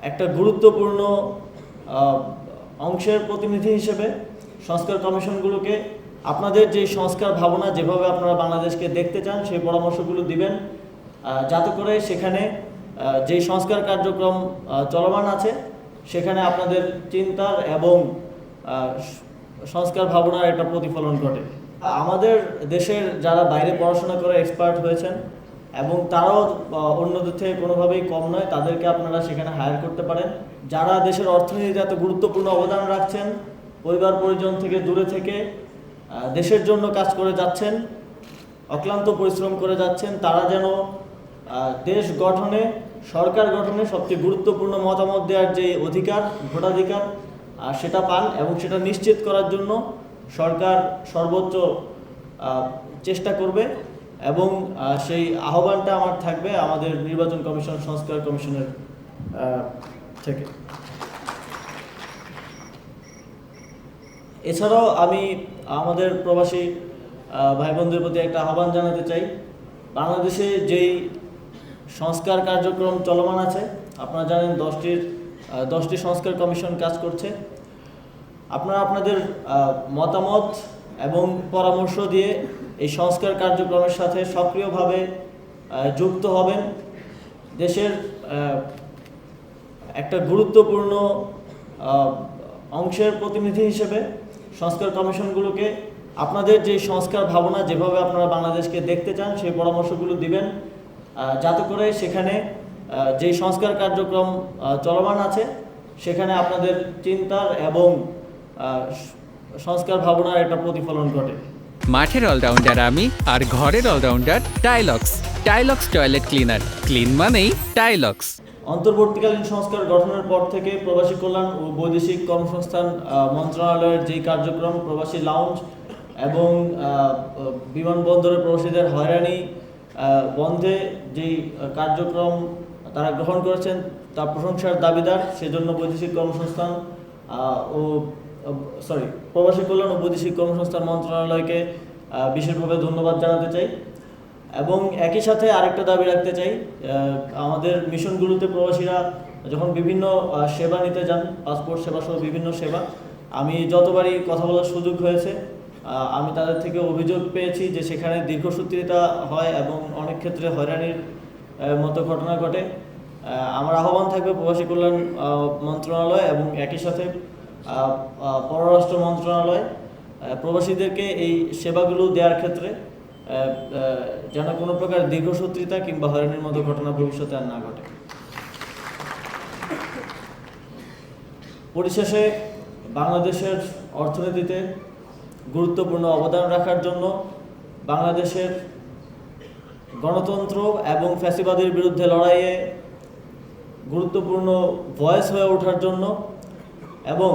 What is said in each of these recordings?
একটা গুরুত্বপূর্ণ অংশের প্রতিনিধি হিসেবে সংস্কার কমিশনগুলোকে আপনাদের যে সংস্কার ভাবনা যেভাবে আপনারা বাংলাদেশকে দেখতে চান সেই পরামর্শগুলো দিবেন, যাতে করে সেখানে যে সংস্কার কার্যক্রম চলমান আছে সেখানে আপনাদের চিন্তার এবং সংস্কার ভাবনার একটা প্রতিফলন ঘটে। আমাদের দেশের যারা বাইরে পড়াশোনা করে এক্সপার্ট হয়েছেন এবং তারাও অন্যদের থেকে কোনোভাবেই কম নয়, তাদেরকে আপনারা সেখানে হায়ার করতে পারেন। যারা দেশের অর্থনীতিতে এত গুরুত্বপূর্ণ অবদান রাখছেন, পরিবার পরিজন থেকে দূরে থেকে দেশের জন্য কাজ করে যাচ্ছেন, অক্লান্ত পরিশ্রম করে যাচ্ছেন, তারা যেন দেশ গঠনে, সরকার গঠনে সবচেয়ে গুরুত্বপূর্ণ মতামত দেওয়ার যে অধিকার, ভোটাধিকার, সেটা পান এবং সেটা নিশ্চিত করার জন্য সরকার সর্বোচ্চ চেষ্টা করবে এবং সেই আহ্বানটা আমার থাকবে আমাদের নির্বাচন কমিশন, সংস্কার কমিশনের থেকে। এছাড়াও আমি আমাদের প্রবাসী ভাই বোনদের প্রতি একটা আহ্বান জানাতে চাই। বাংলাদেশে যেই সংস্কার কার্যক্রম চলমান আছে, আপনারা জানেন 10টি সংস্কার কমিশন কাজ করছে। আপনারা আপনাদের মতামত এবং পরামর্শ দিয়ে এই সংস্কার কার্যক্রমের সাথে সক্রিয়ভাবে যুক্ত হবেন। দেশের একটা গুরুত্বপূর্ণ অংশের প্রতিনিধি হিসেবে সংস্কার কমিশনগুলোকে আপনাদের যে সংস্কার ভাবনা যেভাবে আপনারা বাংলাদেশকে দেখতে চান সেই পরামর্শগুলো দিবেন, যাতে করে সেখানে যে সংস্কার কার্যক্রম চলমান আছে সেখানে আপনাদের চিন্তার এবং সংস্কার ভাবনার একটা প্রতিফলন ঘটে। মাঠের অলরাউন্ডার আমি, আর ঘরের allrounder Tylox. Tylox toilet cleaner, clean মানেই টাইলক্স। অন্তর্বর্তীকালীন সংস্কার গঠনের পর থেকে প্রবাসী কল্যাণ ও বৈদেশিক কর্মসংস্থান মন্ত্রণালয়ের যেই কার্যক্রম, প্রবাসী লাউঞ্জ এবং বিমানবন্দরে প্রবাসীদের হয়রানি বন্ধে যেই কার্যক্রম তারা গ্রহণ করেছেন তা প্রশংসার দাবিদার। সেজন্য বৈদেশিক কর্মসংস্থান প্রবাসী কল্যাণ ও বৈদেশিক কর্মসংস্থান মন্ত্রণালয়কে বিশেষভাবে ধন্যবাদ জানাতে চাই এবং একই সাথে আরেকটা দাবি রাখতে চাই। আমাদের মিশনগুলোতে প্রবাসীরা যখন বিভিন্ন সেবা নিতে যান, পাসপোর্ট সেবা সহ বিভিন্ন সেবা, আমি যতবারই কথা বলার সুযোগ হয়েছে আমি তাদের থেকে অভিযোগ পেয়েছি যে সেখানে দীর্ঘসূত্রিতা হয় এবং অনেক ক্ষেত্রে হয়রানির মতো ঘটনা ঘটে। আমার আহ্বান থাকবে প্রবাসী কল্যাণ মন্ত্রণালয় এবং একই সাথে পররাষ্ট্র মন্ত্রণালয় প্রবাসীদেরকে এই সেবাগুলো দেওয়ার ক্ষেত্রে যেন কোনো প্রকার দীর্ঘসূত্রিতা কিংবা হয়রানির মতো ঘটনা ভবিষ্যতে আর না ঘটে। পরিশেষে বাংলাদেশের অর্থনীতিতে গুরুত্বপূর্ণ অবদান রাখার জন্য, বাংলাদেশের গণতন্ত্র এবং ফ্যাসিবাদের বিরুদ্ধে লড়াইয়ে গুরুত্বপূর্ণ ভয়েস হয়ে ওঠার জন্য এবং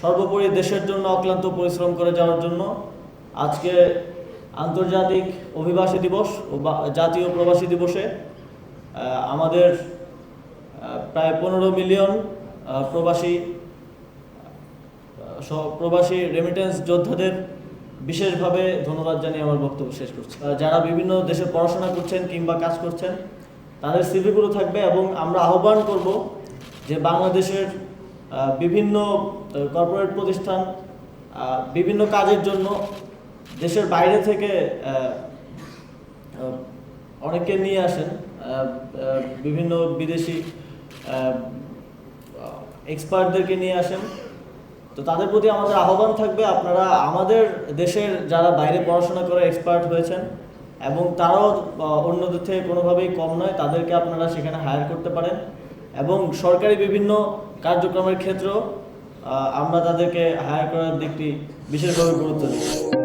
সর্বোপরি দেশের জন্য অক্লান্ত পরিশ্রম করে যাওয়ার জন্য আজকে আন্তর্জাতিক অভিবাসী দিবস ও জাতীয় প্রবাসী দিবসে আমাদের প্রায় 15 মিলিয়ন প্রবাসী রেমিটেন্স যোদ্ধাদের বিশেষভাবে ধন্যবাদ জানিয়ে আমার বক্তব্য শেষ করছি। যারা বিভিন্ন দেশে পড়াশোনা করছেন কিংবা কাজ করছেন তাদের সিভিগুলো থাকবে এবং আমরা আহ্বান করব যে বাংলাদেশের বিভিন্ন কর্পোরেট প্রতিষ্ঠান বিভিন্ন কাজের জন্য দেশের বাইরে থেকে অনেকে নিয়ে আসেন, বিভিন্ন বিদেশি এক্সপার্টদেরকে নিয়ে আসেন। তো তাদের প্রতি আমাদের আহ্বান থাকবে, আপনারা আমাদের দেশের যারা বাইরে পড়াশোনা করে এক্সপার্ট হয়েছেন এবং তারাও অন্যদের থেকে কোনোভাবেই কম নয়, তাদেরকে আপনারা সেখানে হায়ার করতে পারেন এবং সরকারি বিভিন্ন কার্যক্রমের ক্ষেত্রেও আমরা তাদেরকে হায়ার করার দিকটি বিশেষভাবে গুরুত্ব দিই।